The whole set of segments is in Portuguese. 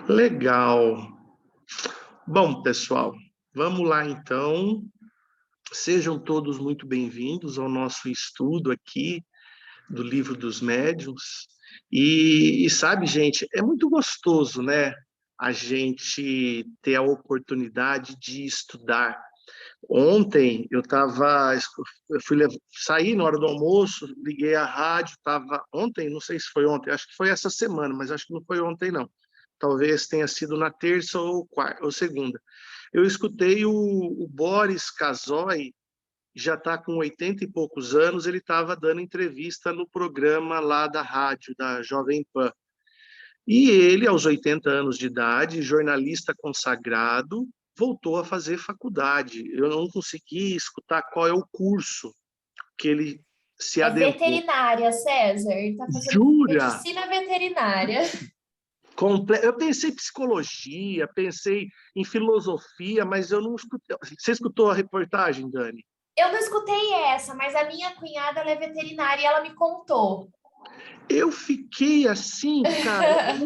Legal. Bom, pessoal, vamos lá então. Sejam todos muito bem-vindos ao nosso estudo aqui do Livro dos Médiuns. E sabe, gente, é muito gostoso, né? A gente ter a oportunidade de estudar. Ontem saí na hora do almoço, liguei a rádio, ontem, não sei se foi ontem, acho que foi essa semana, mas acho que não foi ontem não. Talvez tenha sido na terça ou quarta, ou segunda. Eu escutei o Boris Casoy, já está com 80 e poucos anos, ele estava dando entrevista no programa lá da rádio, da Jovem Pan. E ele, aos 80 anos de idade, jornalista consagrado, voltou a fazer faculdade. Eu não consegui escutar qual é o curso que ele se É adentrou. veterinária, César. Ele está fazendo Jura? medicina veterinária. Eu pensei em psicologia, pensei em filosofia, mas eu não escutei. Você escutou a reportagem, Dani? Eu não escutei essa, mas a minha cunhada ela é veterinária e ela me contou. Eu fiquei assim, cara.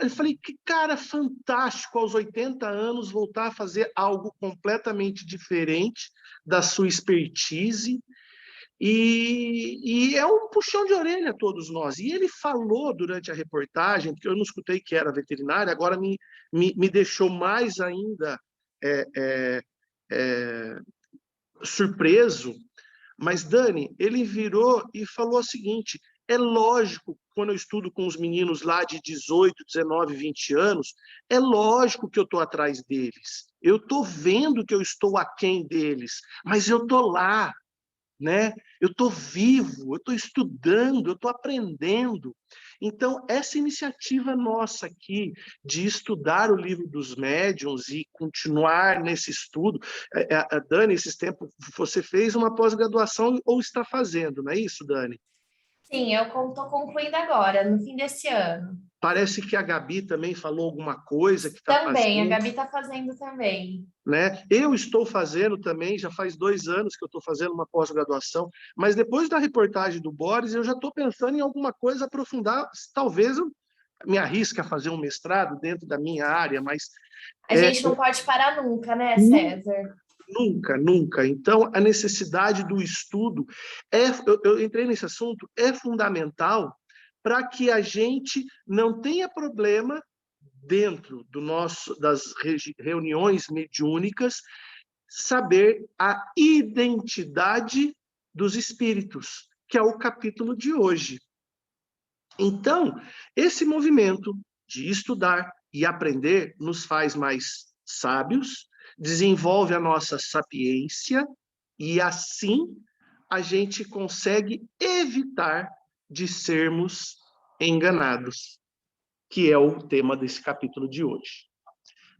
Eu falei, que cara fantástico, aos 80 anos, voltar a fazer algo completamente diferente da sua expertise. E é um puxão de orelha a todos nós. E ele falou durante a reportagem, porque eu não escutei que era veterinário, agora me deixou mais ainda surpreso. Mas, Dani, ele virou e falou o seguinte: é lógico, quando eu estudo com os meninos lá de 18, 19, 20 anos, é lógico que eu estou atrás deles. Eu estou vendo que eu estou aquém deles, mas eu estou lá, né? Eu estou vivo, eu estou estudando, eu estou aprendendo. Então, essa iniciativa nossa aqui de estudar o Livro dos Médiuns e continuar nesse estudo, Dani, esses tempos, você fez uma pós-graduação ou está fazendo, não é isso, Dani? Sim, eu estou concluindo agora, no fim desse ano. Parece que a Gabi também falou alguma coisa que está Também, a fazendo. Gabi está fazendo também. Né? Eu estou fazendo também, já faz 2 anos que eu estou fazendo uma pós-graduação, mas depois da reportagem do Boris, eu já estou pensando em alguma coisa aprofundar, talvez eu me arrisque a fazer um mestrado dentro da minha área, mas... A gente não pode parar nunca, né, Nunca, César? nunca, nunca. Então, a necessidade do estudo, eu entrei nesse assunto, é fundamental para que a gente não tenha problema dentro das reuniões mediúnicas, saber a identidade dos espíritos, que é o capítulo de hoje. Então, esse movimento de estudar e aprender nos faz mais sábios, desenvolve a nossa sapiência e, assim, a gente consegue evitar de sermos enganados, que é o tema desse capítulo de hoje.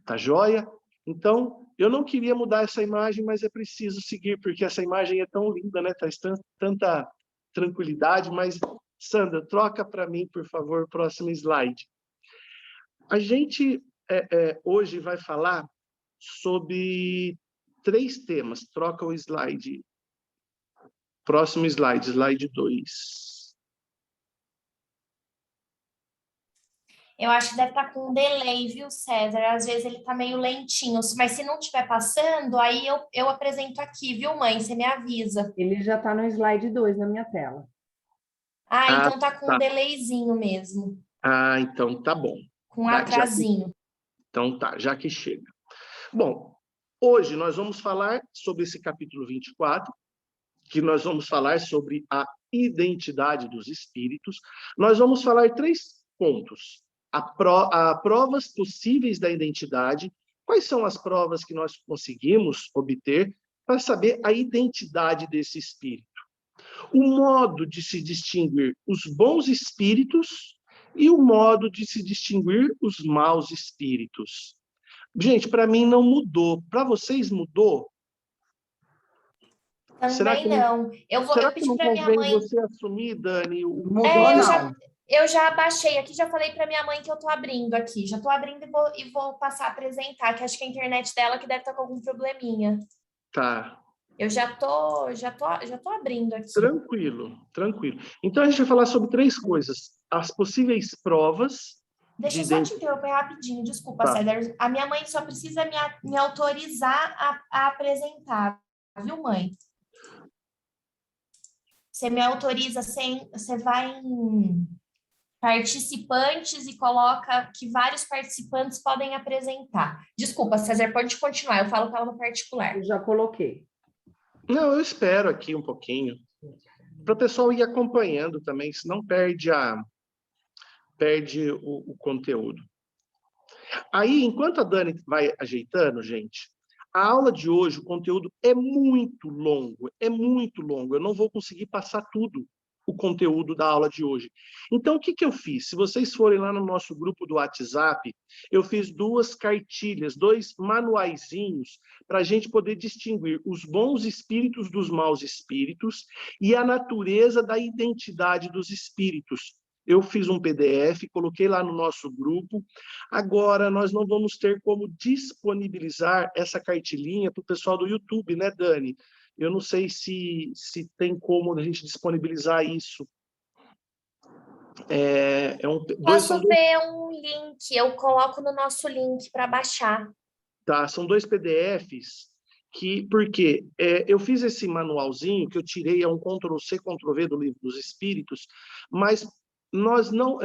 Tá joia? Então, eu não queria mudar essa imagem, mas é preciso seguir, porque essa imagem é tão linda, né? Traz tanta tranquilidade, mas, Sandra, troca para mim, por favor, o próximo slide. A gente hoje vai falar sobre 3 temas. Troca o slide. Próximo slide, slide 2. Eu acho que deve estar com um delay, viu, César? Às vezes ele está meio lentinho, mas se não estiver passando, aí eu apresento aqui, viu, mãe? Você me avisa. Ele já está no slide 2 na minha tela. Ah, Ah, então tá com um tá. delayzinho mesmo, Ah, então tá bom. com um atrasinho. Então tá, já que chega. Bom, hoje nós vamos falar sobre esse capítulo 24, que nós vamos falar sobre a identidade dos espíritos. Nós vamos falar 3 pontos. Provas possíveis da identidade. Quais são as provas que nós conseguimos obter para saber a identidade desse espírito? O modo de se distinguir os bons espíritos e o modo de se distinguir os maus espíritos. Gente, para mim não mudou. Para vocês mudou? Também não. Eu Será que pedi não para minha convém mãe. você assumir, Dani? Mudou, não. Eu já baixei aqui, já falei para minha mãe que eu tô abrindo aqui. Já tô abrindo e vou passar a apresentar, que acho que a internet dela que deve estar com algum probleminha. Tá. Eu já tô abrindo aqui. Tranquilo, tranquilo. Então a gente vai falar sobre 3 coisas: as possíveis provas Deixa eu só te interromper rapidinho, desculpa, Tá. César. A minha mãe só precisa me autorizar a apresentar, viu, mãe? Você me autoriza sem. Você vai em participantes e coloca que vários participantes podem apresentar. Desculpa, César, pode continuar, eu falo com ela no particular. Eu já coloquei. Não, eu espero aqui um pouquinho, para o pessoal ir acompanhando também, senão perde o conteúdo. Aí, enquanto a Dani vai ajeitando, gente, a aula de hoje, o conteúdo é muito longo, é muito longo. Eu não vou conseguir passar tudo o conteúdo da aula de hoje. Então, o que eu fiz? Se vocês forem lá no nosso grupo do WhatsApp, eu fiz 2 cartilhas, 2 manuaizinhos, para a gente poder distinguir os bons espíritos dos maus espíritos e a natureza da identidade dos espíritos. Eu fiz um PDF, coloquei lá no nosso grupo. Agora, nós não vamos ter como disponibilizar essa cartilinha para o pessoal do YouTube, né, Dani? Eu não sei se tem como a gente disponibilizar isso. Posso ver um link, eu coloco no nosso link para baixar. Tá, são 2 PDFs porque eu fiz esse manualzinho que eu tirei, é um Ctrl+C, Ctrl+V do Livro dos Espíritos, mas nós não...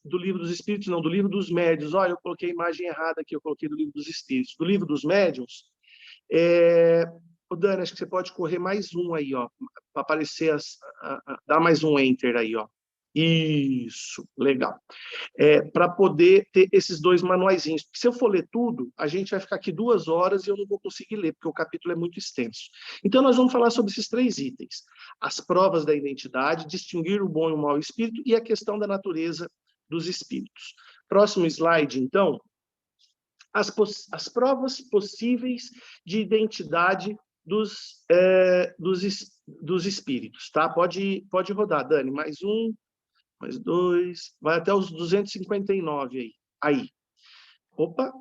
do Livro dos Espíritos, não, do Livro dos Médiuns. Olha, eu coloquei a imagem errada aqui, eu coloquei do Livro dos Espíritos. Do Livro dos Médiuns, Dani, acho que você pode correr mais um aí, ó, para aparecer dá mais um Enter aí, ó. Isso, legal. Para poder ter esses 2 manuaizinhos. Porque se eu for ler tudo, a gente vai ficar aqui 2 horas e eu não vou conseguir ler, porque o capítulo é muito extenso. Então, nós vamos falar sobre esses 3 itens. As provas da identidade, distinguir o bom e o mau espírito e a questão da natureza dos espíritos. Próximo slide, então. As provas possíveis de identidade dos espíritos, tá? Pode rodar, Dani. Mais 1, mais 2, vai até os 259 aí. Aí. Opa,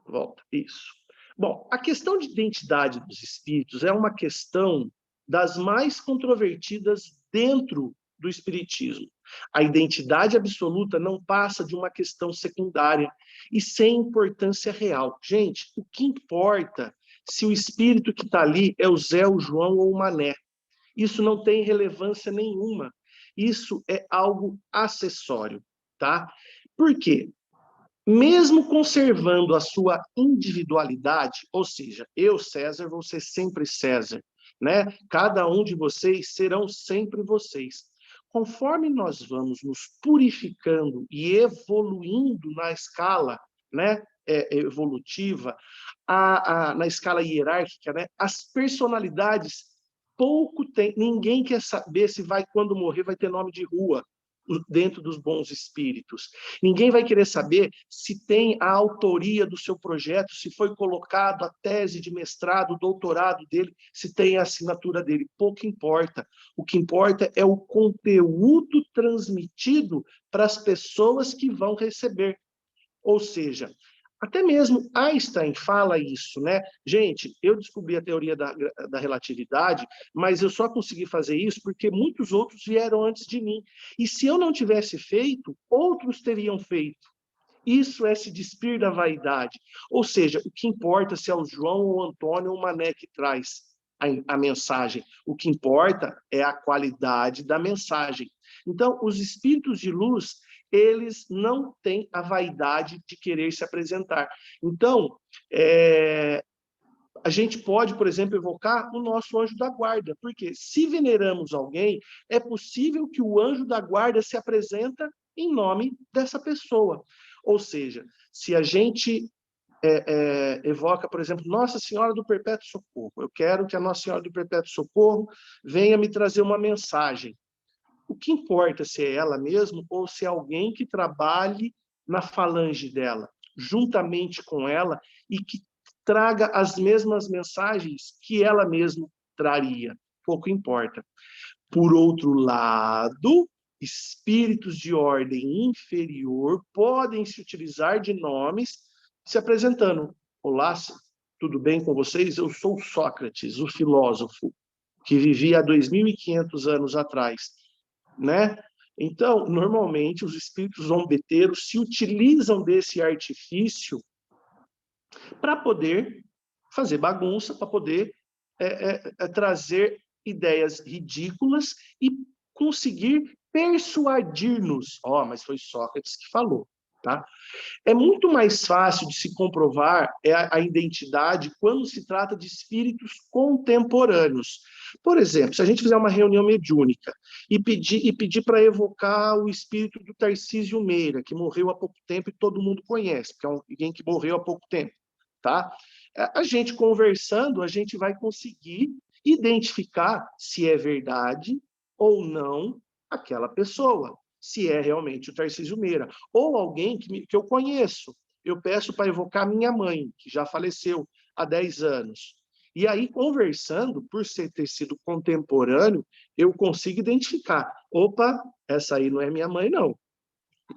volta. Isso. Bom, a questão de identidade dos espíritos é uma questão das mais controvertidas dentro do espiritismo. A identidade absoluta não passa de uma questão secundária e sem importância real. Gente, o que importa se o espírito que está ali é o Zé, o João ou o Mané? Isso não tem relevância nenhuma. Isso é algo acessório, tá? Por quê? Mesmo conservando a sua individualidade, ou seja, eu, César, vou ser sempre César, né? Cada um de vocês serão sempre vocês. Conforme nós vamos nos purificando e evoluindo na escala, né, evolutiva, na escala hierárquica, né, as personalidades pouco tem. Ninguém quer saber se quando morrer, vai ter nome de rua dentro dos bons espíritos. Ninguém vai querer saber se tem a autoria do seu projeto, se foi colocado a tese de mestrado, o doutorado dele, se tem a assinatura dele. Pouco importa. O que importa é o conteúdo transmitido para as pessoas que vão receber. Ou seja, até mesmo Einstein fala isso, né? Gente, eu descobri a teoria da relatividade, mas eu só consegui fazer isso porque muitos outros vieram antes de mim. E se eu não tivesse feito, outros teriam feito. Isso é se despir da vaidade. Ou seja, o que importa se é o João ou o Antônio ou o Mané que traz a mensagem. O que importa é a qualidade da mensagem. Então, os espíritos de luz, eles não têm a vaidade de querer se apresentar. Então, a gente pode, por exemplo, evocar o nosso anjo da guarda, porque se veneramos alguém, é possível que o anjo da guarda se apresenta em nome dessa pessoa. Ou seja, se a gente evoca, por exemplo, Nossa Senhora do Perpétuo Socorro, eu quero que a Nossa Senhora do Perpétuo Socorro venha me trazer uma mensagem. O que importa se é ela mesma ou se é alguém que trabalhe na falange dela, juntamente com ela, e que traga as mesmas mensagens que ela mesma traria. Pouco importa. Por outro lado, espíritos de ordem inferior podem se utilizar de nomes se apresentando. Olá, tudo bem com vocês? Eu sou Sócrates, o filósofo, que vivia há 2.500 anos atrás. Né? Então, normalmente, os espíritos zombeteiros se utilizam desse artifício para poder fazer bagunça, para poder trazer ideias ridículas e conseguir persuadir-nos. Mas foi Sócrates que falou, tá? É muito mais fácil de se comprovar a identidade quando se trata de espíritos contemporâneos. Por exemplo, se a gente fizer uma reunião mediúnica e pedir para evocar o espírito do Tarcísio Meira, que morreu há pouco tempo e todo mundo conhece, porque é alguém que morreu há pouco tempo, tá? A gente conversando, a gente vai conseguir identificar se é verdade ou não aquela pessoa, se é realmente o Tarcísio Meira, ou alguém que eu conheço. Eu peço para evocar minha mãe, que já faleceu há 10 anos. E aí, conversando, por ter sido contemporâneo, eu consigo identificar. Opa, essa aí não é minha mãe, não.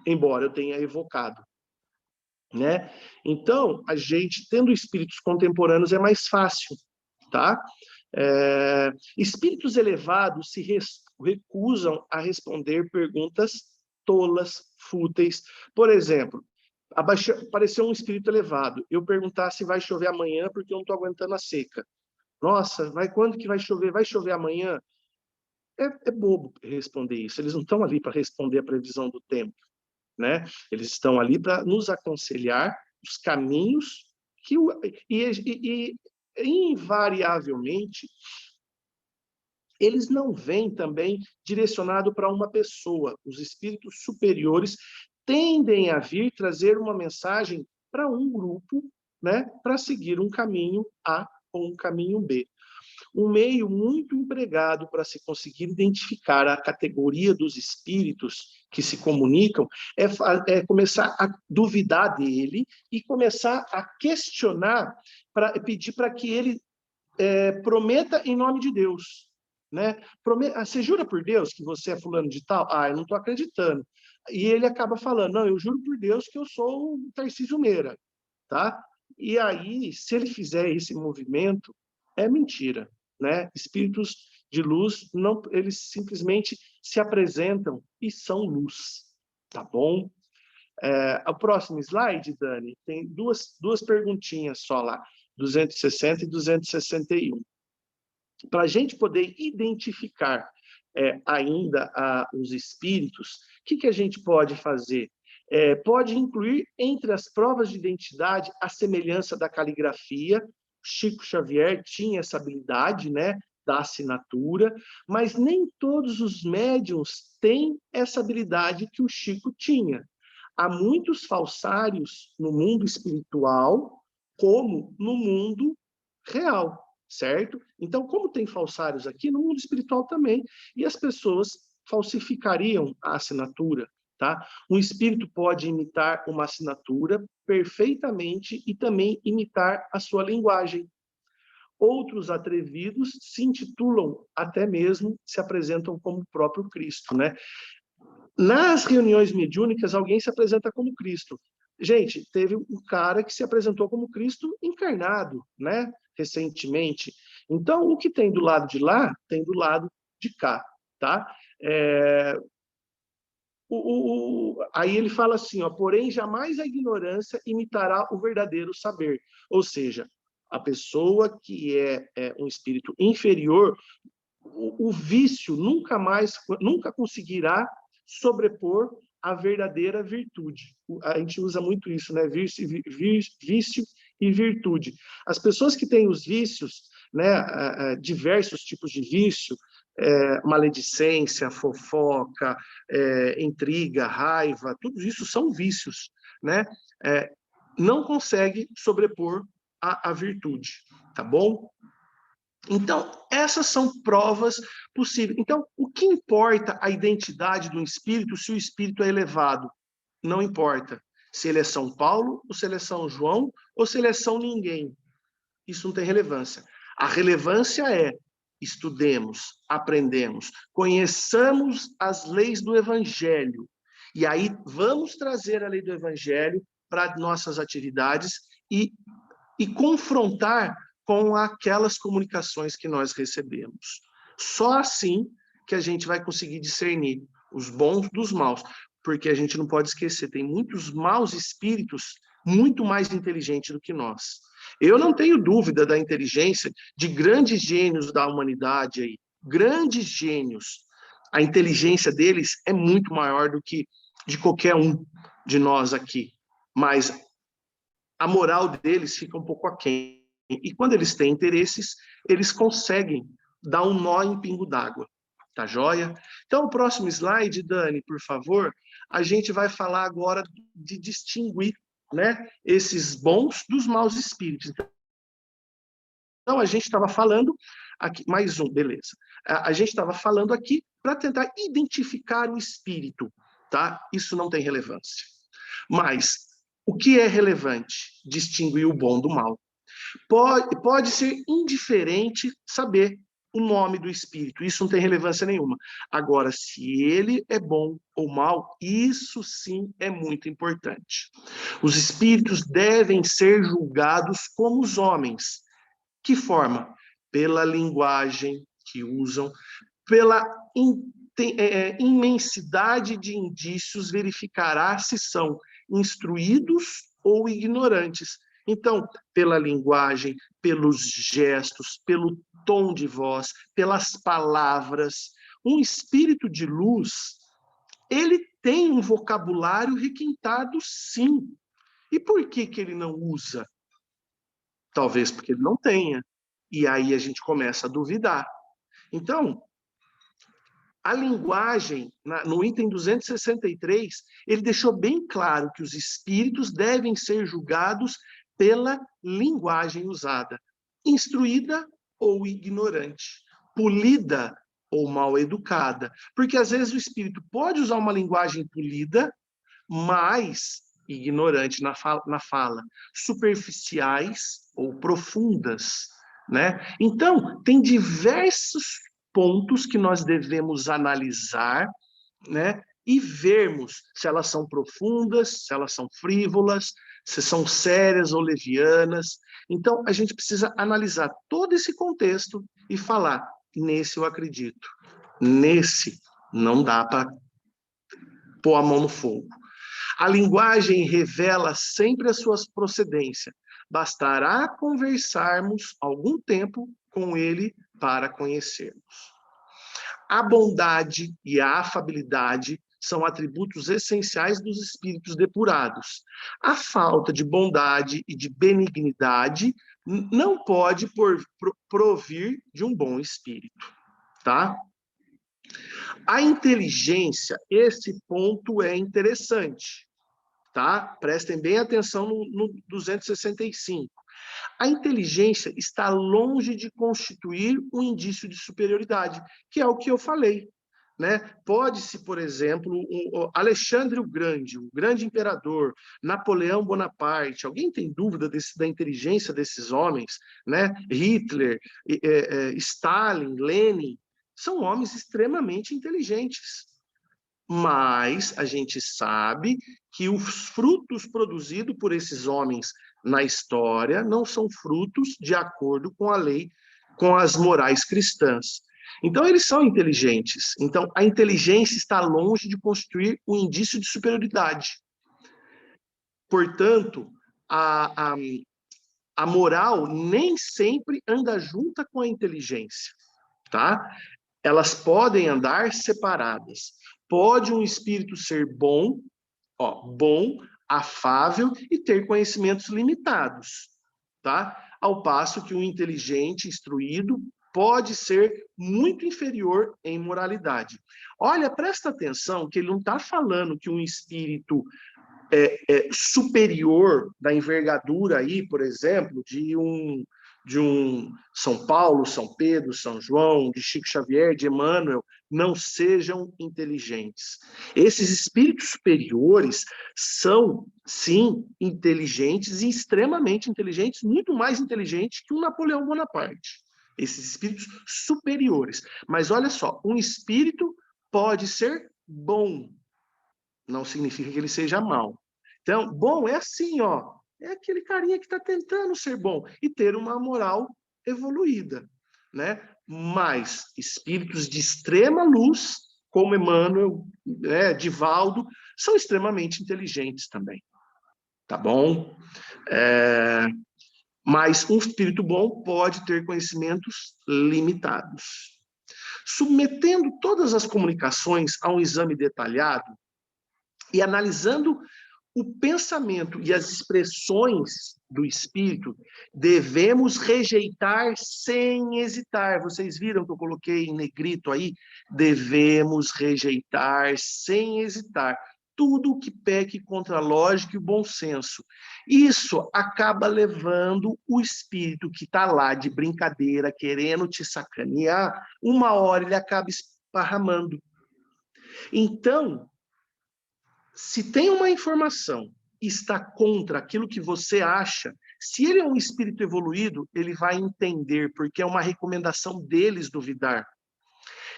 Embora eu tenha evocado. Né? Então, a gente, tendo espíritos contemporâneos, é mais fácil, tá? Espíritos elevados se recusam a responder perguntas tolas, fúteis. Por exemplo, apareceu um espírito elevado, eu perguntar se vai chover amanhã porque eu não estou aguentando a seca. Nossa, quando que vai chover? Vai chover amanhã? É bobo responder isso, eles não estão ali para responder a previsão do tempo. Né? Eles estão ali para nos aconselhar os caminhos e invariavelmente eles não vêm também direcionado para uma pessoa. Os espíritos superiores tendem a vir trazer uma mensagem para um grupo, né, para seguir um caminho A ou um caminho B. Um meio muito empregado para se conseguir identificar a categoria dos espíritos que se comunicam é começar a duvidar dele e começar a questionar, pedir para que ele prometa em nome de Deus. Né? Você jura por Deus que você é fulano de tal? Eu não estou acreditando. E ele acaba falando, não, eu juro por Deus que eu sou o Tarcísio Meira. Tá? E aí, se ele fizer esse movimento, é mentira. Né? Espíritos de luz, não, eles simplesmente se apresentam e são luz. Tá bom? O próximo slide, Dani, tem duas perguntinhas só lá, 260 e 261. Para a gente poder identificar ainda os espíritos, o que a gente pode fazer? Pode incluir entre as provas de identidade a semelhança da caligrafia. Chico Xavier tinha essa habilidade, né, da assinatura, mas nem todos os médiuns têm essa habilidade que o Chico tinha. Há muitos falsários no mundo espiritual, como no mundo real, certo? Então, como tem falsários aqui, no mundo espiritual também, e as pessoas falsificariam a assinatura. Tá? Um espírito pode imitar uma assinatura perfeitamente e também imitar a sua linguagem. Outros atrevidos se intitulam, até mesmo se apresentam como o próprio Cristo. Né? Nas reuniões mediúnicas, alguém se apresenta como Cristo. Gente, teve um cara que se apresentou como Cristo encarnado, né? Recentemente. Então, o que tem do lado de lá, tem do lado de cá. Tá? Aí ele fala assim, porém jamais a ignorância imitará o verdadeiro saber. Ou seja, a pessoa que é um espírito inferior, o vício nunca conseguirá sobrepor a verdadeira virtude. A gente usa muito isso, né? Vício e virtude. As pessoas que têm os vícios, né? Diversos tipos de vício, maledicência, fofoca, intriga, raiva, tudo isso são vícios, né? Não consegue sobrepor a virtude, tá bom? Então, essas são provas possíveis. Então, o que importa a identidade do espírito se o espírito é elevado? Não importa se ele é São Paulo, ou se ele é São João, ou se ele é São Ninguém. Isso não tem relevância. A relevância é estudemos, aprendemos, conheçamos as leis do Evangelho. E aí vamos trazer a lei do Evangelho para nossas atividades e confrontar com aquelas comunicações que nós recebemos. Só assim que a gente vai conseguir discernir os bons dos maus, porque a gente não pode esquecer, tem muitos maus espíritos muito mais inteligentes do que nós. Eu não tenho dúvida da inteligência de grandes gênios da humanidade aí, grandes gênios. A inteligência deles é muito maior do que de qualquer um de nós aqui, mas a moral deles fica um pouco aquém. E quando eles têm interesses, eles conseguem dar um nó em pingo d'água. Tá joia? Então, o próximo slide, Dani, por favor, a gente vai falar agora de distinguir, né, esses bons dos maus espíritos. Então, a gente estava falando aqui, mais um, beleza. A gente estava falando aqui para tentar identificar o espírito, tá? Isso não tem relevância. Mas o que é relevante? Distinguir o bom do mal. Pode ser indiferente saber o nome do espírito, isso não tem relevância nenhuma. Agora, se ele é bom ou mal, isso sim é muito importante. Os espíritos devem ser julgados como os homens. Que forma? Pela linguagem que usam, pela imensidade de indícios, verificará se são instruídos ou ignorantes. Então, pela linguagem, pelos gestos, pelo tom de voz, pelas palavras. Um espírito de luz, ele tem um vocabulário requintado, sim. E por que que ele não usa? Talvez porque ele não tenha. E aí a gente começa a duvidar. Então, a linguagem, no item 263, ele deixou bem claro que os espíritos devem ser julgados pela linguagem usada, instruída ou ignorante, polida ou mal educada. Porque às vezes o espírito pode usar uma linguagem polida, mas ignorante na fala, superficiais ou profundas, né? Então, tem diversos pontos que nós devemos analisar, né? E vermos se elas são profundas, se elas são frívolas, se são sérias ou levianas. Então, a gente precisa analisar todo esse contexto e falar, nesse eu acredito, nesse não dá para pôr a mão no fogo. A linguagem revela sempre a sua procedência. Bastará conversarmos algum tempo com ele para conhecermos. A bondade e a afabilidade são atributos essenciais dos espíritos depurados. A falta de bondade e de benignidade não pode provir de um bom espírito, tá? A inteligência, esse ponto é interessante, tá? Prestem bem atenção no 265. A inteligência está longe de constituir um indício de superioridade, que é o que eu falei, né? Pode-se, por exemplo, Alexandre o grande imperador, Napoleão Bonaparte, alguém tem dúvida da inteligência desses homens, né? Hitler, Stalin, Lenin, são homens extremamente inteligentes. Mas a gente sabe que os frutos produzidos por esses homens na história não são frutos de acordo com a lei, com as morais cristãs. Então, eles são inteligentes. Então, a inteligência está longe de constituir um indício de superioridade. Portanto, a moral nem sempre anda junta com a inteligência, tá? Elas podem andar separadas. Pode um espírito ser bom, bom, afável e ter conhecimentos limitados, tá? Ao passo que um inteligente, instruído, pode ser muito inferior em moralidade. Olha, presta atenção que ele não está falando que um espírito superior da envergadura aí, por exemplo, de um São Paulo, São Pedro, São João, de Chico Xavier, de Emmanuel, não sejam inteligentes. Esses espíritos superiores são, sim, inteligentes e extremamente inteligentes, muito mais inteligentes que um Napoleão Bonaparte. Esses espíritos superiores. Mas olha só, um espírito pode ser bom, não significa que ele seja mau. Então, bom é assim, ó, é aquele carinha que está tentando ser bom e ter uma moral evoluída, né? Mas espíritos de extrema luz como Emmanuel, Divaldo, são extremamente inteligentes também. Tá bom? Mas um espírito bom pode ter conhecimentos limitados. Submetendo todas as comunicações a um exame detalhado e analisando o pensamento e as expressões do espírito, devemos rejeitar sem hesitar. Vocês viram que eu coloquei em negrito aí? Devemos rejeitar sem hesitar tudo que peque contra a lógica e o bom senso. Isso acaba levando o espírito que está lá de brincadeira, querendo te sacanear, uma hora ele acaba esparramando. Então, se tem uma informação e está contra aquilo que você acha, se ele é um espírito evoluído, ele vai entender, porque é uma recomendação deles duvidar.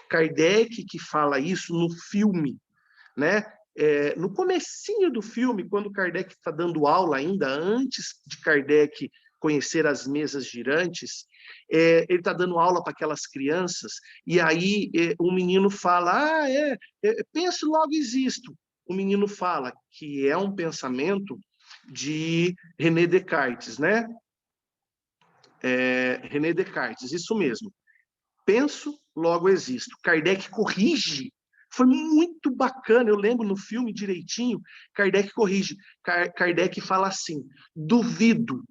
Kardec que fala isso no filme, né? No comecinho do filme, quando Kardec está dando aula ainda, antes de Kardec conhecer as mesas girantes, ele está dando aula para aquelas crianças, e aí um menino fala, penso, logo existo. O menino fala que é um pensamento de René Descartes, né? René Descartes, isso mesmo. Penso, logo existo. Kardec corrige. Foi muito bacana, eu lembro no filme direitinho, Kardec corrige. Kardec fala assim, duvido,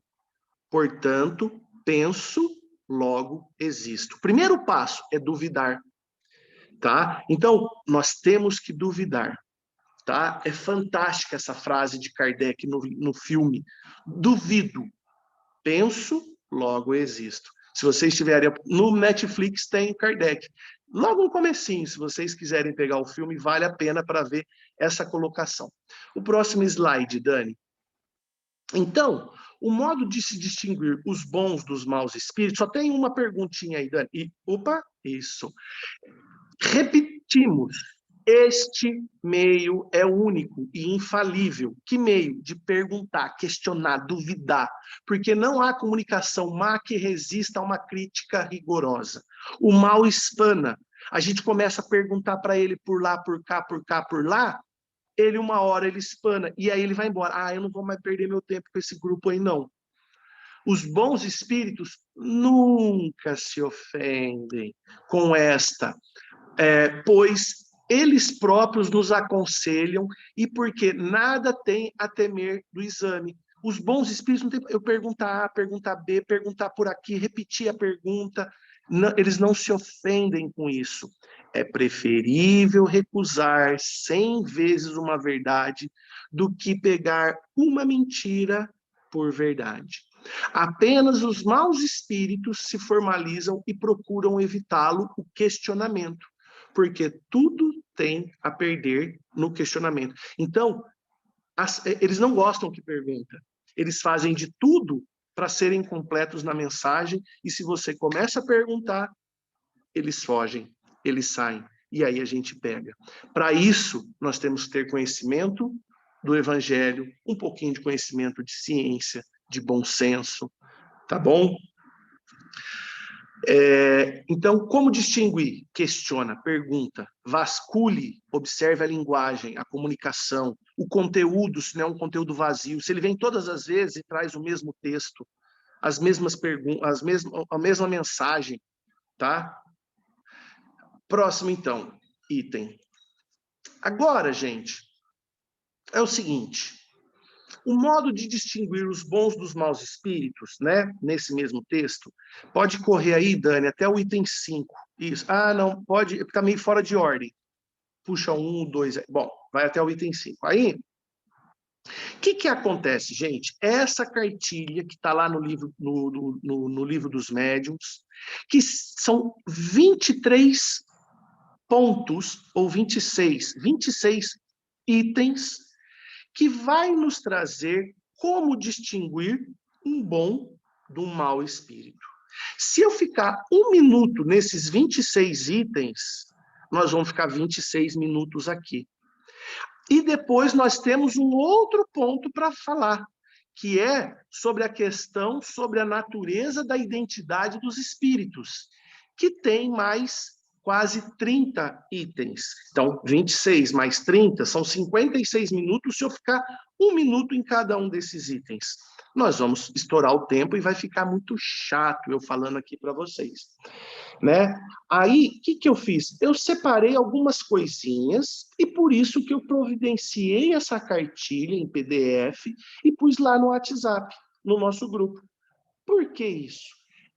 portanto, penso, logo existo. O primeiro passo é duvidar, tá? Então, nós temos que duvidar, tá? É fantástica essa frase de Kardec no filme. Duvido, penso, logo existo. Se vocês tiverem... No Netflix tem Kardec. Logo no comecinho, se vocês quiserem pegar o filme, vale a pena para ver essa colocação. O próximo slide, Dani. Então, o modo de se distinguir os bons dos maus espíritos, só tem uma perguntinha aí, Dani. Isso. Repetimos. Este meio é único e infalível. Que meio? De perguntar, questionar, duvidar. Porque não há comunicação má que resista a uma crítica rigorosa. O mal espana. A gente começa a perguntar para ele por lá, por cá, por cá, por lá. Ele, uma hora, ele espana. E aí ele vai embora. Eu não vou mais perder meu tempo com esse grupo aí, não. Os bons espíritos nunca se ofendem com esta, pois eles próprios nos aconselham e porque nada tem a temer do exame. Os bons espíritos não tem eu perguntar A, perguntar B, perguntar por aqui, repetir a pergunta, não, eles não se ofendem com isso. É preferível recusar 100 vezes uma verdade do que pegar uma mentira por verdade. Apenas os maus espíritos se formalizam e procuram evitá-lo o questionamento, porque tudo tem a perder no questionamento. Então, eles não gostam que pergunta. Eles fazem de tudo para serem completos na mensagem, e se você começa a perguntar, eles fogem, eles saem, e aí a gente pega. Para isso, nós temos que ter conhecimento do Evangelho, um pouquinho de conhecimento de ciência, de bom senso, tá bom? Então, como distinguir? Questiona, pergunta, vasculhe, observe a linguagem, a comunicação, o conteúdo, se não é um conteúdo vazio, se ele vem todas as vezes e traz o mesmo texto, as mesmas perguntas, a mesma mensagem, tá? Próximo, então, item. Agora, gente, é o seguinte, o modo de distinguir os bons dos maus espíritos, né, nesse mesmo texto, pode correr aí, Dani, até o item 5. Isso. Não, pode, está meio fora de ordem. Puxa 1, 2, bom, vai até o item 5. Aí, o que acontece, gente? Essa cartilha que está lá no livro, no livro dos médiuns, que são 23 pontos, ou 26 itens, que vai nos trazer como distinguir um bom do mau espírito. Se eu ficar 1 minuto nesses 26 itens, nós vamos ficar 26 minutos aqui. E depois nós temos um outro ponto para falar, que é sobre a questão, sobre a natureza da identidade dos espíritos, que tem mais quase 30 itens. Então, 26 mais 30 são 56 minutos se eu ficar 1 minuto em cada um desses itens. Nós vamos estourar o tempo e vai ficar muito chato eu falando aqui para vocês, né? Aí, o que eu fiz? Eu separei algumas coisinhas e por isso que eu providenciei essa cartilha em PDF e pus lá no WhatsApp, no nosso grupo. Por que isso?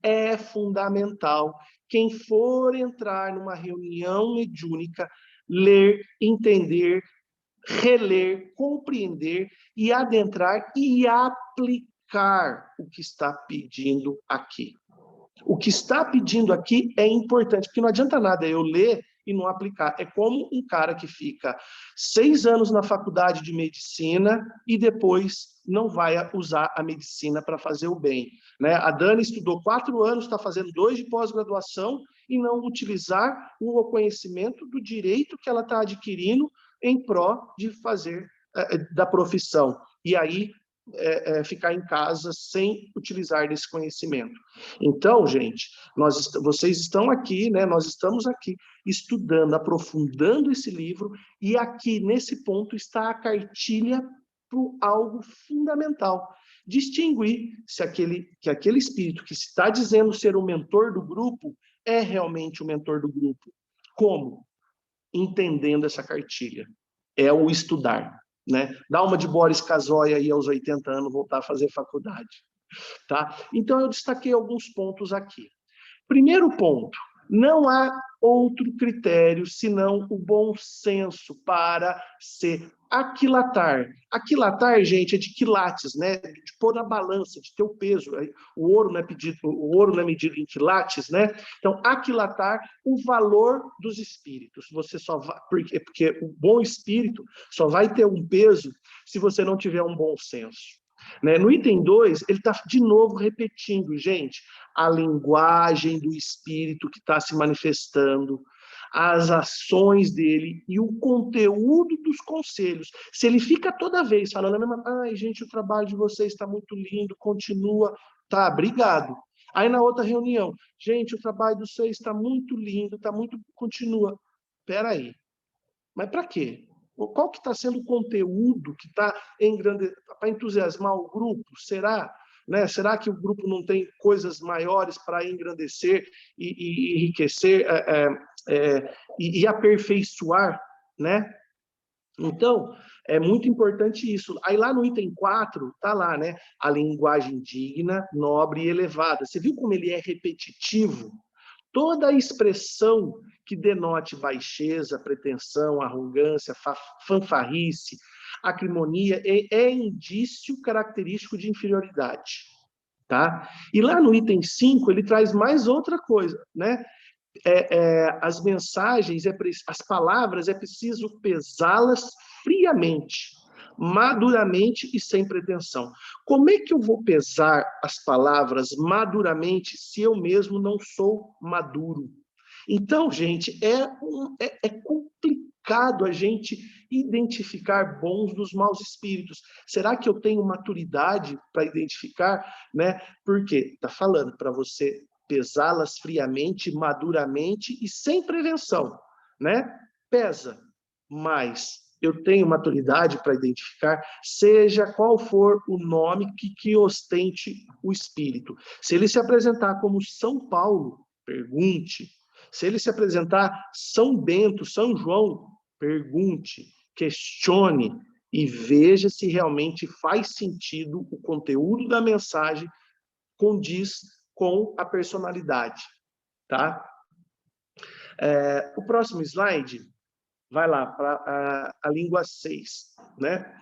É fundamental quem for entrar numa reunião mediúnica, ler, entender, reler, compreender e adentrar e aplicar o que está pedindo aqui. O que está pedindo aqui é importante, porque não adianta nada eu ler e não aplicar. É como um cara que fica 6 anos na faculdade de medicina e depois não vai usar a medicina para fazer o bem, né? A Dani estudou 4 anos, está fazendo 2 de pós-graduação e não utilizar o conhecimento do direito que ela está adquirindo em pró de fazer da profissão. E aí ficar em casa sem utilizar desse conhecimento. Então, gente, vocês estão aqui, né? Nós estamos aqui estudando, aprofundando esse livro, e aqui, nesse ponto, está a cartilha para algo fundamental. Distinguir se aquele espírito que está dizendo ser o mentor do grupo é realmente o mentor do grupo. Como? Entendendo essa cartilha. É o estudar. Né? Dá uma de Boris Casoy aí aos 80 anos, voltar a fazer faculdade. Tá? Então, eu destaquei alguns pontos aqui. Primeiro ponto, não há outro critério senão o bom senso para se aquilatar. Aquilatar, gente, é de quilates, né? De pôr na balança, de ter o peso. O ouro não é medido em quilates, né? Então, aquilatar o valor dos espíritos. Você só vai, porque o bom espírito só vai ter um peso se você não tiver um bom senso. Né? No item 2, ele está de novo repetindo, gente, a linguagem do espírito que está se manifestando, as ações dele e o conteúdo dos conselhos. Se ele fica toda vez falando, ai, gente, o trabalho de vocês está muito lindo, continua, tá, obrigado. Aí na outra reunião, gente, o trabalho de vocês está muito lindo, está muito, continua. Peraí, mas para quê? Qual que está sendo o conteúdo que está para entusiasmar o grupo? Será? Né? Será que o grupo não tem coisas maiores para engrandecer e enriquecer e aperfeiçoar? Né? Então, é muito importante isso. Aí lá no item 4, está lá, né? A linguagem digna, nobre e elevada. Você viu como ele é repetitivo? Toda expressão que denote baixeza, pretensão, arrogância, fanfarrice, acrimonia, é indício característico de inferioridade. Tá? E lá no item 5, ele traz mais outra coisa, né? As mensagens, as palavras, é preciso pesá-las friamente, maduramente e sem pretensão. Como é que eu vou pesar as palavras maduramente se eu mesmo não sou maduro? Então, gente, é complicado a gente identificar bons dos maus espíritos. Será que eu tenho maturidade para identificar? Né? Porque está falando para você pesá-las friamente, maduramente e sem prevenção. Né? Pesa, mas eu tenho maturidade para identificar, seja qual for o nome que ostente o espírito. Se ele se apresentar como São Paulo, pergunte. Se ele se apresentar São Bento, São João, pergunte, questione e veja se realmente faz sentido o conteúdo da mensagem condiz com a personalidade, tá? O próximo slide, vai lá, para a língua 6, né?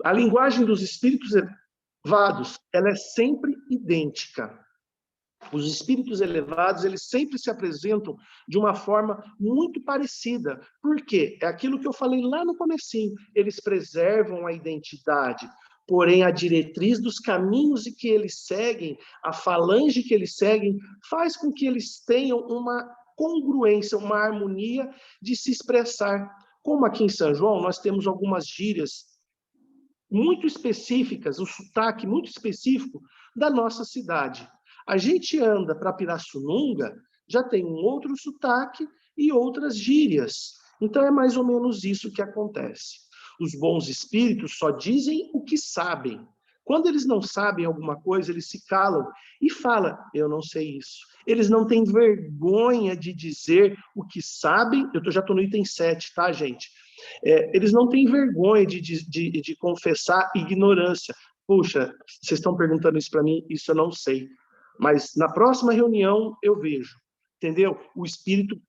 A linguagem dos espíritos elevados, ela é sempre idêntica. Os espíritos elevados, eles sempre se apresentam de uma forma muito parecida. Por quê? É aquilo que eu falei lá no comecinho. Eles preservam a identidade, porém a diretriz dos caminhos que eles seguem, a falange que eles seguem, faz com que eles tenham uma congruência, uma harmonia de se expressar. Como aqui em São João, nós temos algumas gírias muito específicas, um sotaque muito específico da nossa cidade. A gente anda para Pirassununga, já tem um outro sotaque, e outras gírias. Então, é mais ou menos isso que acontece. Os bons espíritos só dizem o que sabem. Quando eles não sabem alguma coisa, eles se calam e falam, eu não sei isso. Eles não têm vergonha de dizer o que sabem. Já estou no item 7, tá, gente? Eles não têm vergonha de confessar ignorância. Puxa, vocês estão perguntando isso para mim, isso eu não sei. Mas na próxima reunião eu vejo, entendeu? O espírito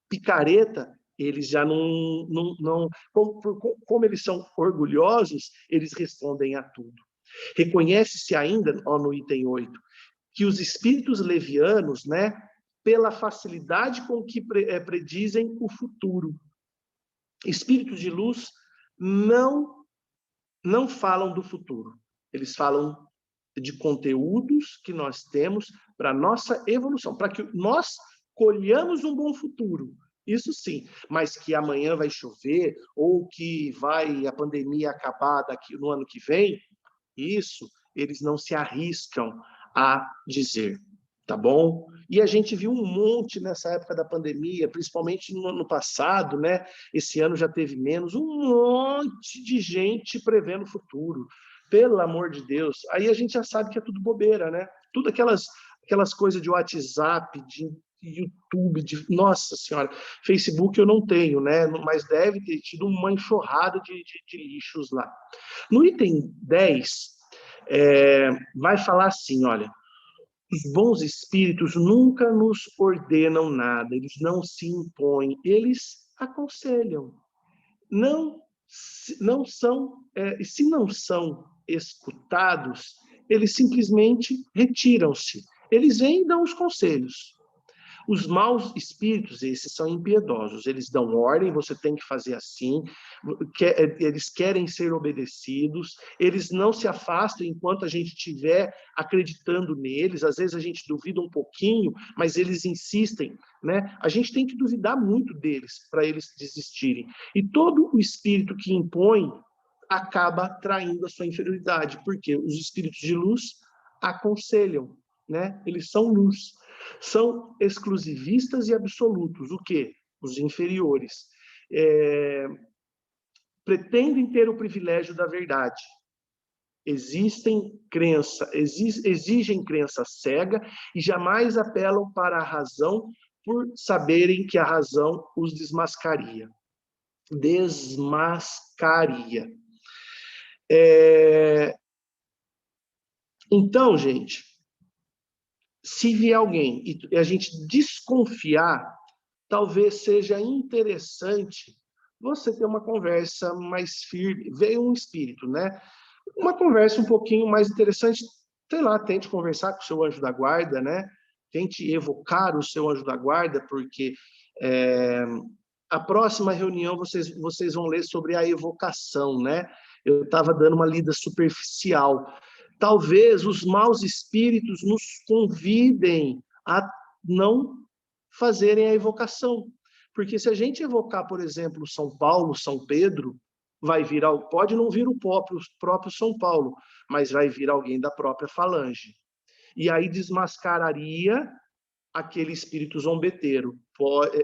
picareta, eles já não como eles são orgulhosos, eles respondem a tudo. Reconhece-se ainda, no item 8, que os espíritos levianos, né, pela facilidade com que predizem o futuro. Espíritos de luz não falam do futuro. Eles falam de conteúdos que nós temos para nossa evolução, para que nós colhamos um bom futuro. Isso sim, mas que amanhã vai chover ou que a pandemia acabar no ano que vem, isso eles não se arriscam a dizer, tá bom? E a gente viu um monte nessa época da pandemia, principalmente no ano passado, né? Esse ano já teve menos, um monte de gente prevendo o futuro. Pelo amor de Deus. Aí a gente já sabe que é tudo bobeira, né? Tudo aquelas coisas de WhatsApp, de YouTube, nossa senhora, Facebook eu não tenho, né? Mas deve ter tido uma enxurrada de lixos lá. No item 10, vai falar assim, olha, os bons espíritos nunca nos ordenam nada, eles não se impõem, eles aconselham. Se não são escutados, eles simplesmente retiram-se. Eles vêm e dão os conselhos. Os maus espíritos, esses são impiedosos, eles dão ordem, você tem que fazer assim, eles querem ser obedecidos, eles não se afastam enquanto a gente estiver acreditando neles, às vezes a gente duvida um pouquinho, mas eles insistem, né? A gente tem que duvidar muito deles para eles desistirem. E todo o espírito que impõe acaba traindo a sua inferioridade, porque os espíritos de luz aconselham, né? Eles são luz. São exclusivistas e absolutos. O quê? Os inferiores. Pretendem ter o privilégio da verdade. Exigem crença cega e jamais apelam para a razão por saberem que a razão os desmascaria. Então, gente, se vier alguém e a gente desconfiar, talvez seja interessante você ter uma conversa mais firme. Veio um espírito, né? Uma conversa um pouquinho mais interessante, sei lá, tente conversar com o seu anjo da guarda, né? Tente evocar o seu anjo da guarda, porque a próxima reunião vocês vão ler sobre a evocação, né? Eu estava dando uma lida superficial. Talvez os maus espíritos nos convidem a não fazerem a evocação. Porque se a gente evocar, por exemplo, São Paulo, São Pedro, pode não vir o próprio São Paulo, mas vai vir alguém da própria falange. E aí desmascararia aquele espírito zombeteiro.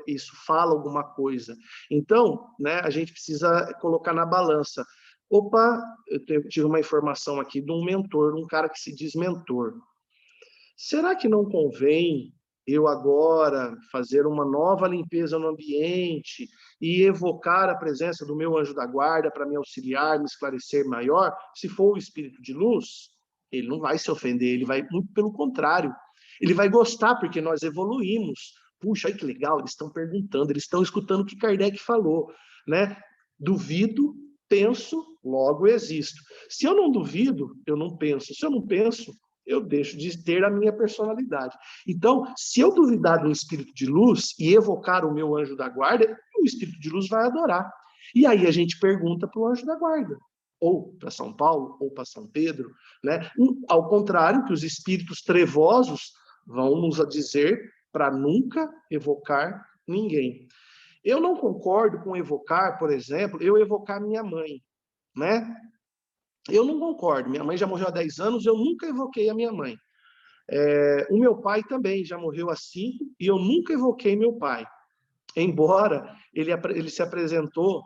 Isso fala alguma coisa. Então, né, a gente precisa colocar na balança. Opa, eu tive uma informação aqui de um mentor, um cara que se diz mentor. Será que não convém eu agora fazer uma nova limpeza no ambiente e evocar a presença do meu anjo da guarda para me auxiliar, me esclarecer maior? Se for o espírito de luz, ele não vai se ofender, ele vai, muito pelo contrário, ele vai gostar, porque nós evoluímos. Puxa, olha que legal, eles estão perguntando, eles estão escutando o que Kardec falou, né? Duvido, penso, logo existo. Se eu não duvido, eu não penso. Se eu não penso, eu deixo de ter a minha personalidade. Então, se eu duvidar do espírito de luz e evocar o meu anjo da guarda, o espírito de luz vai adorar. E aí a gente pergunta para o anjo da guarda, ou para São Paulo, ou para São Pedro, né? Ao contrário, que os espíritos trevosos vão nos dizer para nunca evocar ninguém. Eu não concordo com evocar, por exemplo, eu evocar minha mãe, né? Eu não concordo. Minha mãe já morreu há 10 anos, eu nunca evoquei a minha mãe. O meu pai também já morreu há 5 e eu nunca evoquei meu pai. embora ele se apresentou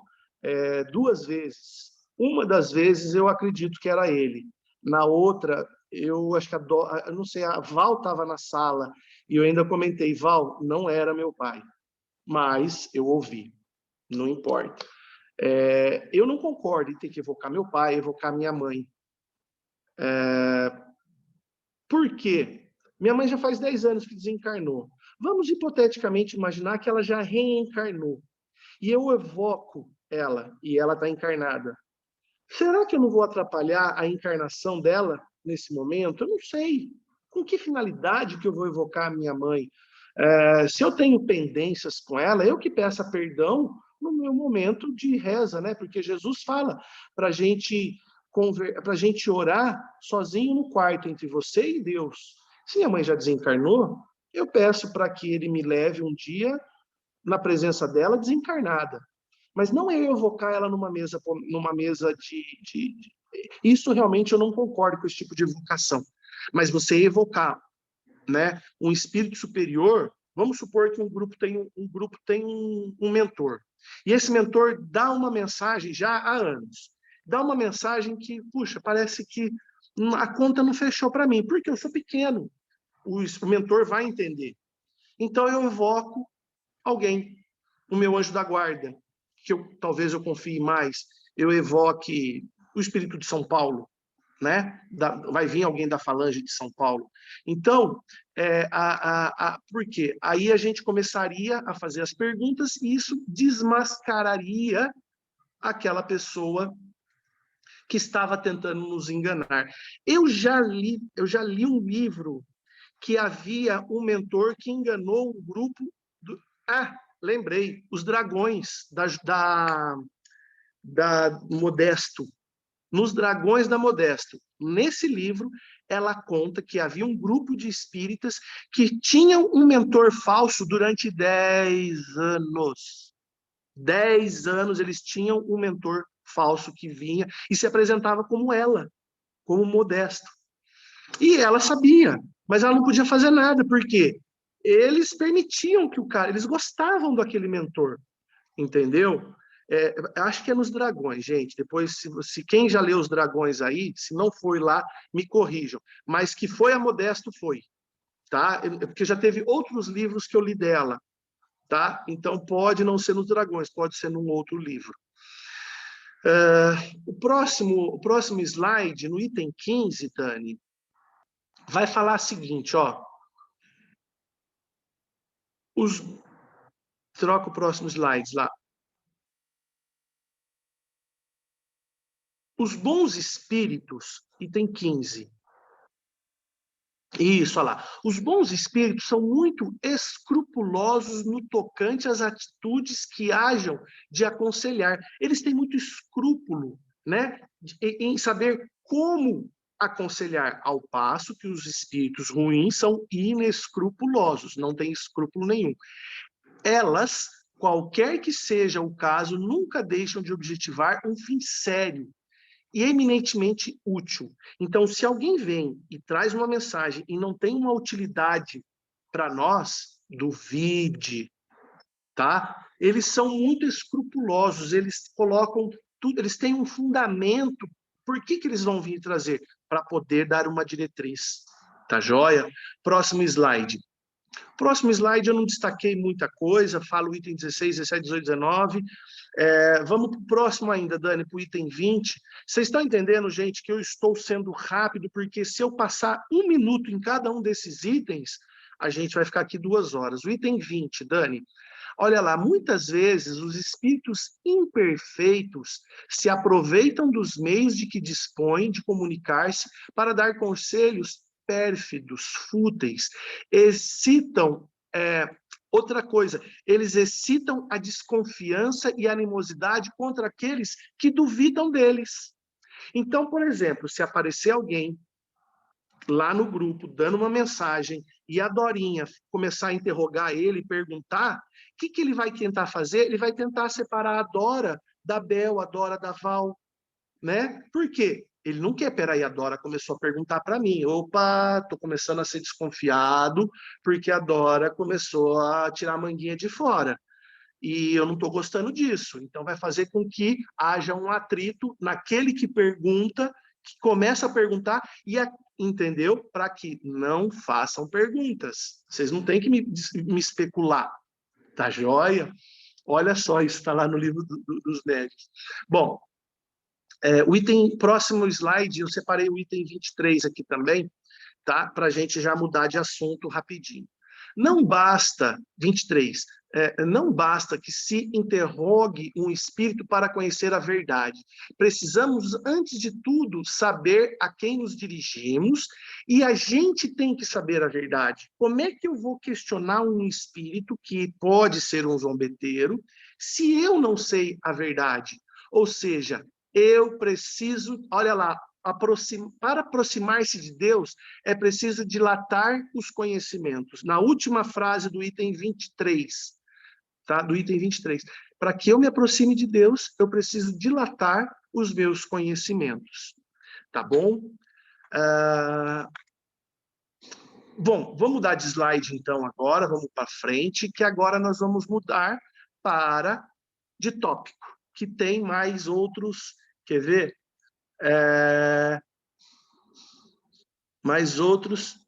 2 vezes. Uma das vezes eu acredito que era ele. Na outra, eu acho que eu não sei, a Val estava na sala e eu ainda comentei, Val, não era meu pai, mas eu ouvi, não importa. Eu não concordo em ter que evocar meu pai, evocar minha mãe. Por quê? Minha mãe já faz 10 anos que desencarnou. Vamos hipoteticamente imaginar que ela já reencarnou. E eu evoco ela, e ela está encarnada. Será que eu não vou atrapalhar a encarnação dela nesse momento? Eu não sei. Com que finalidade que eu vou evocar a minha mãe? Se eu tenho pendências com ela, eu que peça perdão no meu momento de reza, né? Porque Jesus fala para a gente orar sozinho no quarto entre você e Deus. Se minha mãe já desencarnou, eu peço para que ele me leve um dia na presença dela desencarnada. Mas não é eu evocar ela numa mesa Isso realmente eu não concordo com esse tipo de evocação. Mas você evocar, né, um espírito superior, vamos supor que um grupo tem um mentor. E esse mentor dá uma mensagem já há anos. Dá uma mensagem que, puxa, parece que a conta não fechou para mim, porque eu sou pequeno. O mentor vai entender. Então eu evoco alguém, o meu anjo da guarda, que talvez eu confie mais, eu evoque o espírito de São Paulo, né? Vai vir alguém da falange de São Paulo. Então, por quê? Aí a gente começaria a fazer as perguntas e isso desmascararia aquela pessoa que estava tentando nos enganar. Eu já li um livro que havia um mentor que enganou um grupo lembrei, Os Dragões da Modesto. Nos Dragões da Modesto. Nesse livro, ela conta que havia um grupo de espíritas que tinham um mentor falso durante 10 anos. 10 anos eles tinham um mentor falso que vinha e se apresentava como ela, como Modesto. E ela sabia, mas ela não podia fazer nada, por quê? Eles permitiam que eles gostavam daquele mentor, entendeu? Acho que é nos Dragões, gente. Depois, se quem já leu os Dragões aí, se não foi lá, me corrijam. Mas que foi a Modesto, foi. Tá? Porque já teve outros livros que eu li dela. Tá? Então, pode não ser nos Dragões, pode ser num outro livro. O próximo slide, no item 15, Dani, vai falar o seguinte, ó. Troca o próximo slide lá. Os bons espíritos, item 15. Isso, olha lá. Os bons espíritos são muito escrupulosos no tocante às atitudes que hajam de aconselhar. Eles têm muito escrúpulo, né, em saber como aconselhar, ao passo que os espíritos ruins são inescrupulosos, não têm escrúpulo nenhum. Elas, qualquer que seja o caso, nunca deixam de objetivar um fim sério e eminentemente útil. Então, se alguém vem e traz uma mensagem e não tem uma utilidade para nós, duvide, tá? Eles são muito escrupulosos, eles colocam tudo, eles têm um fundamento. Por que eles vão vir trazer? Para poder dar uma diretriz. Tá joia? Próximo slide. Próximo slide, eu não destaquei muita coisa, falo item 16, 17, 18, 19. Vamos para o próximo ainda, Dani, para o item 20. Vocês estão entendendo, gente, que eu estou sendo rápido, porque se eu passar 1 minuto em cada um desses itens, a gente vai ficar aqui 2 horas. O item 20, Dani, olha lá, muitas vezes os espíritos imperfeitos se aproveitam dos meios de que dispõem de comunicar-se para dar conselhos pérfidos, fúteis, outra coisa, eles excitam a desconfiança e a animosidade contra aqueles que duvidam deles. Então, por exemplo, se aparecer alguém lá no grupo dando uma mensagem e a Dorinha começar a interrogar ele, perguntar, o que ele vai tentar fazer? Ele vai tentar separar a Dora da Bel, a Dora da Val, né? Por quê? Ele não quer, peraí, a Dora começou a perguntar para mim, opa, tô começando a ser desconfiado, porque a Dora começou a tirar a manguinha de fora. e eu não estou gostando disso. Então, vai fazer com que haja um atrito naquele que pergunta, que começa a perguntar, entendeu? Para que não façam perguntas. Vocês não têm que me especular, tá joia? Olha só, isso está lá no livro dos médios. Bom, o próximo slide, eu separei o item 23 aqui também, tá? Para a gente já mudar de assunto rapidinho. Não basta, 23, não basta que se interrogue um espírito para conhecer a verdade. Precisamos, antes de tudo, saber a quem nos dirigimos, e a gente tem que saber a verdade. Como é que eu vou questionar um espírito, que pode ser um zombeteiro, se eu não sei a verdade? Ou seja, eu preciso, olha lá, para aproximar-se de Deus, é preciso dilatar os conhecimentos. Na última frase do item 23, tá? Do item 23. Para que eu me aproxime de Deus, eu preciso dilatar os meus conhecimentos. Tá bom? Bom, vamos mudar de slide então agora, vamos para frente, que agora nós vamos mudar de tópico, que tem mais outros, quer ver? Mais outros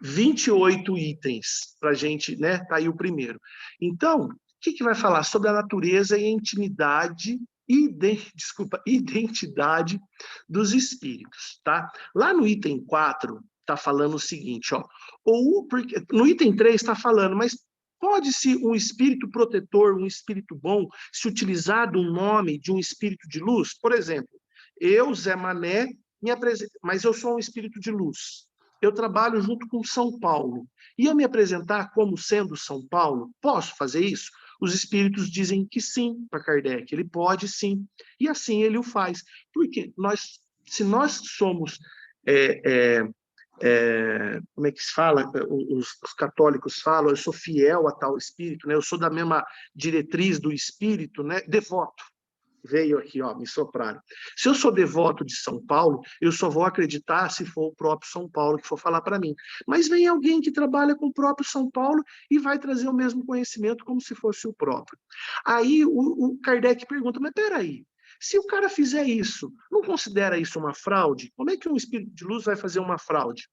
28 itens para a gente, né? Tá aí o primeiro. Então, o que vai falar? Sobre a natureza e a intimidade, identidade dos espíritos, tá? Lá no item 4, tá falando o seguinte, ó. Porque, no item 3 está falando, mas pode-se um espírito protetor, um espírito bom, se utilizar do nome de um espírito de luz? Por exemplo, eu, Zé Mané, mas eu sou um espírito de luz. Eu trabalho junto com São Paulo. E eu me apresentar como sendo São Paulo? Posso fazer isso? Os espíritos dizem que sim, para Kardec. Ele pode sim. E assim ele o faz. Porque se nós somos... como é que se fala? Os católicos falam, eu sou fiel a tal espírito, né? Eu sou da mesma diretriz do espírito, né? Devoto. Veio aqui, ó, me sopraram. Se eu sou devoto de São Paulo, eu só vou acreditar se for o próprio São Paulo que for falar para mim. Mas vem alguém que trabalha com o próprio São Paulo e vai trazer o mesmo conhecimento como se fosse o próprio. Aí o Kardec pergunta, mas peraí, se o cara fizer isso, não considera isso uma fraude? Como é que um espírito de luz vai fazer uma fraude?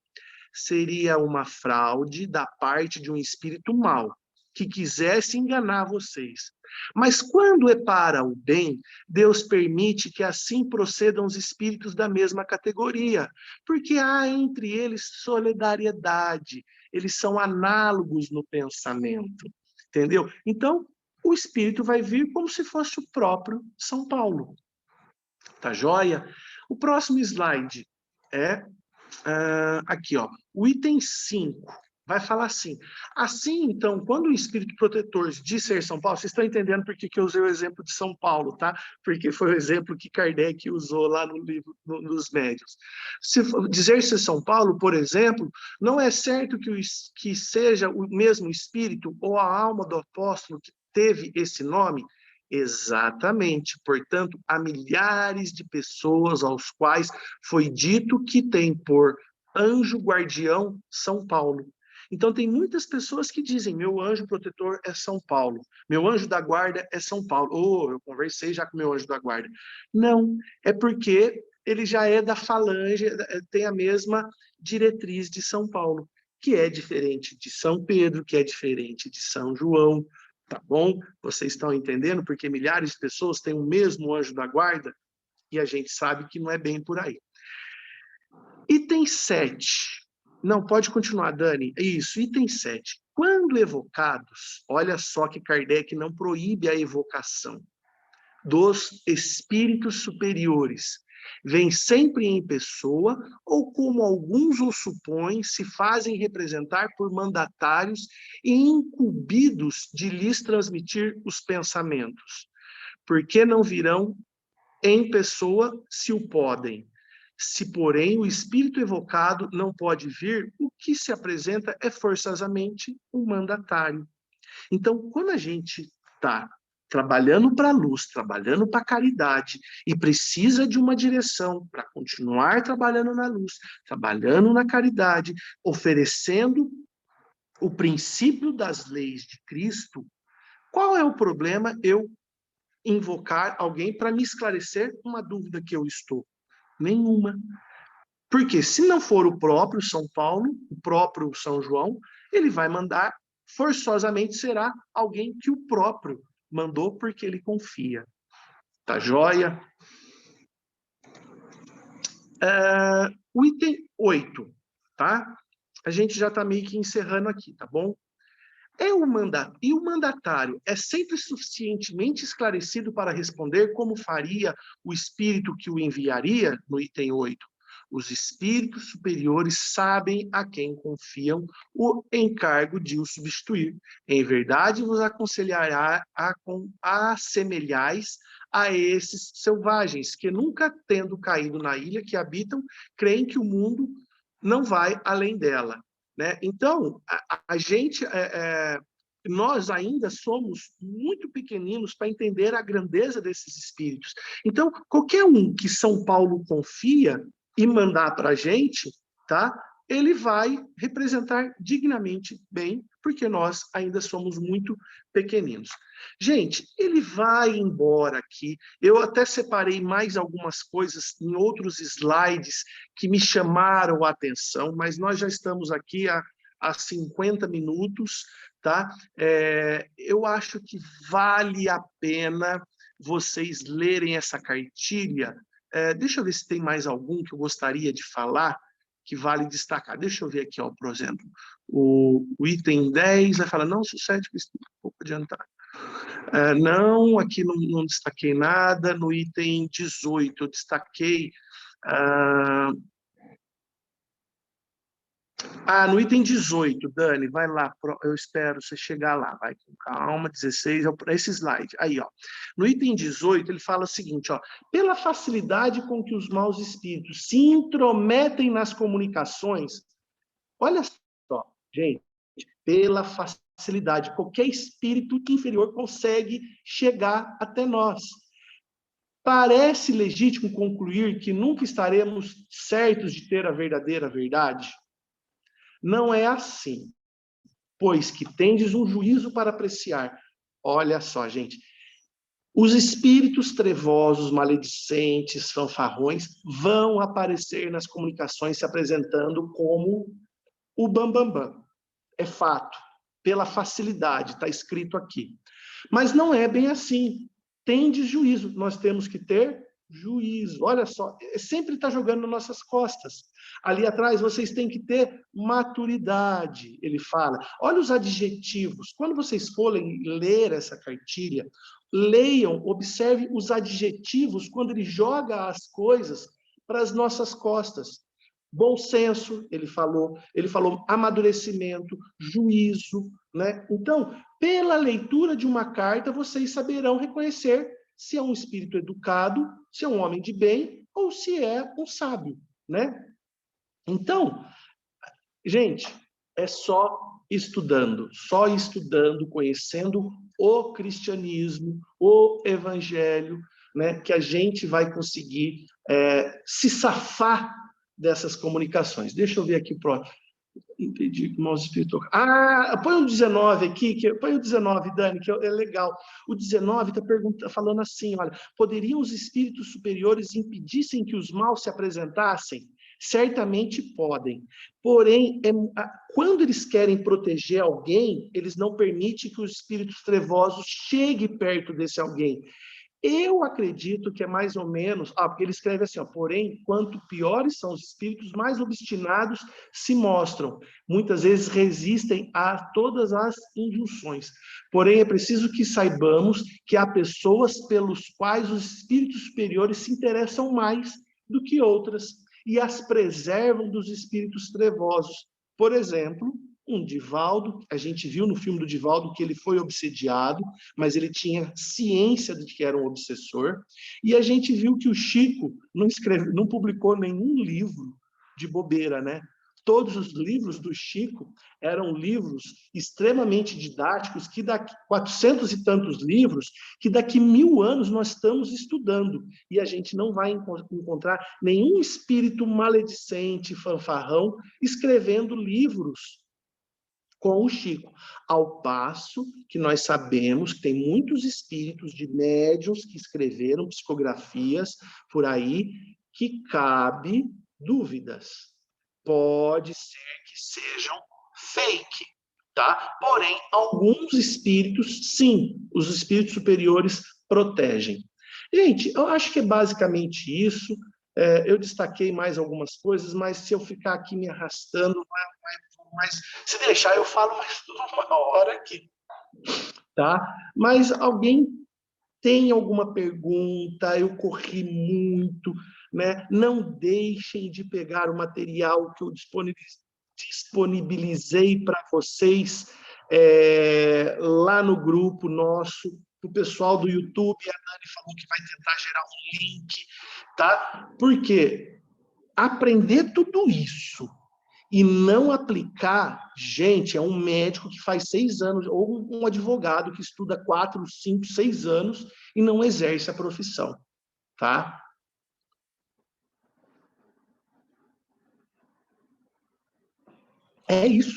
Seria uma fraude da parte de um espírito mau, que quisesse enganar vocês. Mas quando é para o bem, Deus permite que assim procedam os espíritos da mesma categoria, porque há entre eles solidariedade, eles são análogos no pensamento, entendeu? Então, o espírito vai vir como se fosse o próprio São Paulo. Tá joia? O próximo slide aqui, ó, o item 5. Vai falar assim. Assim, então, quando o espírito protetor diz ser São Paulo, vocês estão entendendo por que eu usei o exemplo de São Paulo, tá? Porque foi o exemplo que Kardec usou lá no livro, nos médios. Se dizer ser São Paulo, por exemplo, não é certo que seja o mesmo espírito ou a alma do apóstolo que teve esse nome? Exatamente. Portanto, há milhares de pessoas aos quais foi dito que tem por anjo guardião São Paulo. Então, tem muitas pessoas que dizem, meu anjo protetor é São Paulo, meu anjo da guarda é São Paulo. Eu conversei já com meu anjo da guarda. Não, é porque ele já é da falange, tem a mesma diretriz de São Paulo, que é diferente de São Pedro, que é diferente de São João, tá bom? Vocês estão entendendo? Porque milhares de pessoas têm o mesmo anjo da guarda, e a gente sabe que não é bem por aí. Item 7. Não, pode continuar, Dani. Isso, item 7. Quando evocados, olha só que Kardec não proíbe a evocação dos espíritos superiores. Vem sempre em pessoa, ou como alguns o supõem, se fazem representar por mandatários e incumbidos de lhes transmitir os pensamentos. Por que não virão em pessoa se o podem? Se, porém, o espírito evocado não pode vir, o que se apresenta é forçosamente um mandatário. Então, quando a gente está trabalhando para a luz, trabalhando para a caridade, e precisa de uma direção para continuar trabalhando na luz, trabalhando na caridade, oferecendo o princípio das leis de Cristo, Qual é o problema eu invocar alguém para me esclarecer uma dúvida que eu estou? Nenhuma. Porque se não for o próprio São Paulo, o próprio São João, ele vai mandar, forçosamente será alguém que o próprio mandou porque ele confia. Tá joia? O item 8, tá? A gente já está meio que encerrando aqui, tá bom? E o mandatário é sempre suficientemente esclarecido para responder como faria o espírito que o enviaria, no item 8. Os espíritos superiores sabem a quem confiam o encargo de o substituir. Em verdade, vos aconselhará a assemelhais a esses selvagens, que nunca tendo caído na ilha que habitam, creem que o mundo não vai além dela. Né? Então, a gente, nós ainda somos muito pequeninos para entender a grandeza desses espíritos. Então, qualquer um que São Paulo confia e mandar para a gente, tá? Ele vai representar dignamente bem, porque nós ainda somos muito pequeninos. Gente, ele vai embora aqui. Eu até separei mais algumas coisas em outros slides que me chamaram a atenção, mas nós já estamos aqui há 50 minutos, tá? Eu acho que vale a pena vocês lerem essa cartilha. Deixa eu ver se tem mais algum que eu gostaria de falar que vale destacar. Deixa eu ver aqui, ó, por exemplo, o item 10 vai falar, não sucede, que estou um pouco adiantado. Não, aqui não destaquei nada. No item 18 eu destaquei... no item 18, Dani, vai lá, eu espero você chegar lá, vai com calma, 16, esse slide, aí, ó. No item 18, ele fala o seguinte, ó, pela facilidade com que os maus espíritos se intrometem nas comunicações, olha só, gente, pela facilidade, qualquer espírito inferior consegue chegar até nós. Parece legítimo concluir que nunca estaremos certos de ter a verdadeira verdade? Não é assim, pois que tendes um juízo para apreciar. Olha só, gente, os espíritos trevosos, maledicentes, fanfarrões, vão aparecer nas comunicações se apresentando como o bambambam. É fato, pela facilidade, está escrito aqui. Mas não é bem assim. Tendes juízo, nós temos que ter juízo. Olha só, sempre está jogando nas nossas costas. Ali atrás, vocês têm que ter maturidade, ele fala. Olha os adjetivos. Quando vocês forem ler essa cartilha, leiam, observem os adjetivos quando ele joga as coisas para as nossas costas. Bom senso, ele falou amadurecimento, juízo, né? Então, pela leitura de uma carta, vocês saberão reconhecer se é um espírito educado, se é um homem de bem ou se é um sábio, né? Então, gente, é só estudando, conhecendo o cristianismo, o evangelho, né, que a gente vai conseguir se safar dessas comunicações. Deixa eu ver aqui o próximo. Entendi que o mouse espiritual. Põe o 19 aqui, põe o 19, Dani, que é legal. O 19 está falando assim, olha, poderiam os espíritos superiores impedissem que os maus se apresentassem? Certamente podem. Porém, quando eles querem proteger alguém, eles não permitem que os espíritos trevosos cheguem perto desse alguém. Eu acredito que é mais ou menos... porque ele escreve assim, ó, porém, quanto piores são os espíritos, mais obstinados se mostram. Muitas vezes resistem a todas as injunções. Porém, é preciso que saibamos que há pessoas pelos quais os espíritos superiores se interessam mais do que outras e as preservam dos espíritos trevosos. Por exemplo, um Divaldo, a gente viu no filme do Divaldo que ele foi obsediado, mas ele tinha ciência de que era um obsessor, e a gente viu que o Chico não publicou nenhum livro de bobeira, né? Todos os livros do Chico eram livros extremamente didáticos, que daqui 400 e tantos livros, que daqui 1000 anos nós estamos estudando, e a gente não vai encontrar nenhum espírito maledicente, fanfarrão, escrevendo livros com o Chico. Ao passo que nós sabemos que tem muitos espíritos de médiuns que escreveram psicografias por aí que cabe dúvidas. Pode ser que sejam fake, tá? Porém, alguns espíritos, sim, os espíritos superiores protegem. Gente, eu acho que é basicamente isso. Eu destaquei mais algumas coisas, mas se eu ficar aqui me arrastando, mas se deixar, eu falo mais uma hora aqui, tá? Mas alguém tem alguma pergunta? Eu corri muito, né? Não deixem de pegar o material que eu disponibilizei para vocês lá no grupo nosso. O pessoal do YouTube, a Dani falou que vai tentar gerar um link, tá? Porque aprender tudo isso e não aplicar, gente, é um médico que faz 6 anos, ou um advogado que estuda 4, 5, 6 anos e não exerce a profissão, tá? É isso.